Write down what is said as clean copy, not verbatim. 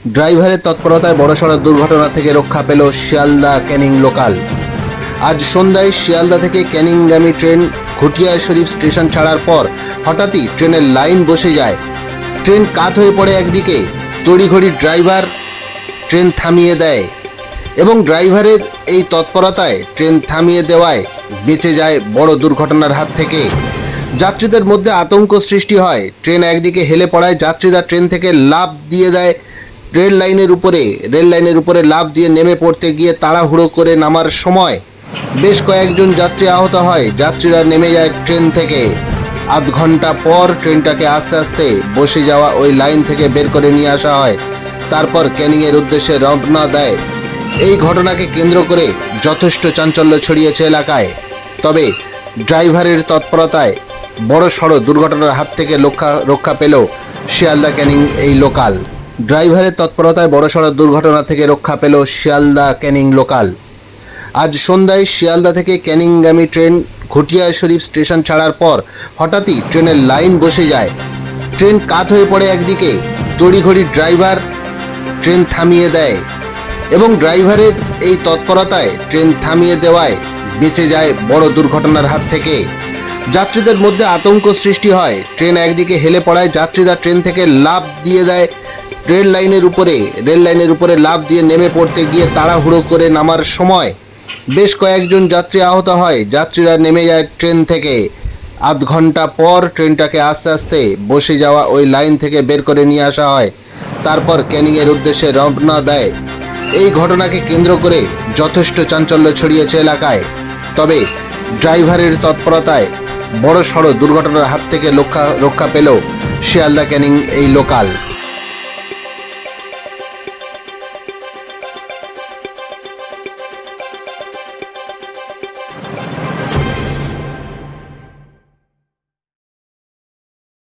ড্রাইভারের তৎপরতায় বড়সড় দুর্ঘটনা থেকে রক্ষা পেল শিয়ালদা ক্যানিং লোকাল। আজ সন্ধ্যায় শিয়ালদা থেকে ক্যানিংগামী ট্রেন ঘুটিয়া শরীফ স্টেশন ছাড়ার পর হঠাৎই ট্রেনের লাইন বসে যায়। ট্রেন কাত হয়ে পড়ে একদিকে। তড়িঘড়ি ড্রাইভার ট্রেন থামিয়ে দেয় এবং ড্রাইভারের এই তৎপরতায় ট্রেন থামিয়ে দেওয়ায় বেঁচে যায় বড় দুর্ঘটনার হাত থেকে। যাত্রীদের মধ্যে আতঙ্ক সৃষ্টি হয়। ট্রেন একদিকে হেলে পড়ায় যাত্রীরা ট্রেন থেকে লাফ দিয়ে দেয় রেল লাইনের উপরে লাফ দিয়ে নেমে পড়তে গিয়ে তাড়াহুড়ো করে নামার সময় বেশ কয়েকজন যাত্রী আহত হয়। যাত্রীরা নেমে যায় ট্রেন থেকে। আধ ঘন্টা পর ট্রেনটাকে আস্তে আস্তে বসে যাওয়া ওই লাইন থেকে বের করে নিয়ে আসা হয়। তারপর ক্যানিংয়ের উদ্দেশ্যে রওনা দেয়। এই ঘটনাকে কেন্দ্র করে যথেষ্ট চাঞ্চল্য ছড়িয়েছে এলাকায়। তবে ড্রাইভারের তৎপরতায় বড়সড় দুর্ঘটনার হাত থেকে রক্ষা পেল শিয়ালদা ক্যানিং এই লোকাল। ড্রাইভারের তৎপরতায় বড়সড় দুর্ঘটনা থেকে রক্ষা পেল শিয়ালদা ক্যানিং লোকাল। আজ সন্ধ্যায় শিয়ালদা থেকে ক্যানিংগামী ট্রেন ঘুটিয়া শরীফ স্টেশন ছাড়ার পর হঠাৎই ট্রেনের লাইন বসে যায়। ট্রেন কাত হয়ে পড়ে একদিকে। তড়িঘড়ি ড্রাইভার ট্রেন থামিয়ে দেয় এবং ড্রাইভারের এই তৎপরতায় ট্রেন থামিয়ে দেওয়ায় বেঁচে যায় বড় দুর্ঘটনার হাত থেকে। যাত্রীদের মধ্যে আতঙ্ক সৃষ্টি হয়। ট্রেন একদিকে হেলে পড়ায় যাত্রীরা ট্রেন থেকে লাফ দিয়ে দেয় রেল লাইনের উপরে লাফ দিয়ে নেমে পড়তে গিয়ে তাড়াহুড়ো করে নামার সময় বেশ কয়েকজন যাত্রী আহত হয়। যাত্রীরা নেমে যায় ট্রেন থেকে। আধ ঘন্টা পর ট্রেনটাকে আস্তে আস্তে বসে যাওয়া ওই লাইন থেকে বের করে নিয়ে আসা হয়। তারপর ক্যানিংয়ের উদ্দেশ্যে রওনা দেয়। এই ঘটনাকে কেন্দ্র করে যথেষ্ট চাঞ্চল্য ছড়িয়েছে এলাকায়। তবে ড্রাইভারের তৎপরতায় বড়সড় দুর্ঘটনার হাত থেকে রক্ষা পেল শিয়ালদা ক্যানিং এই লোকাল।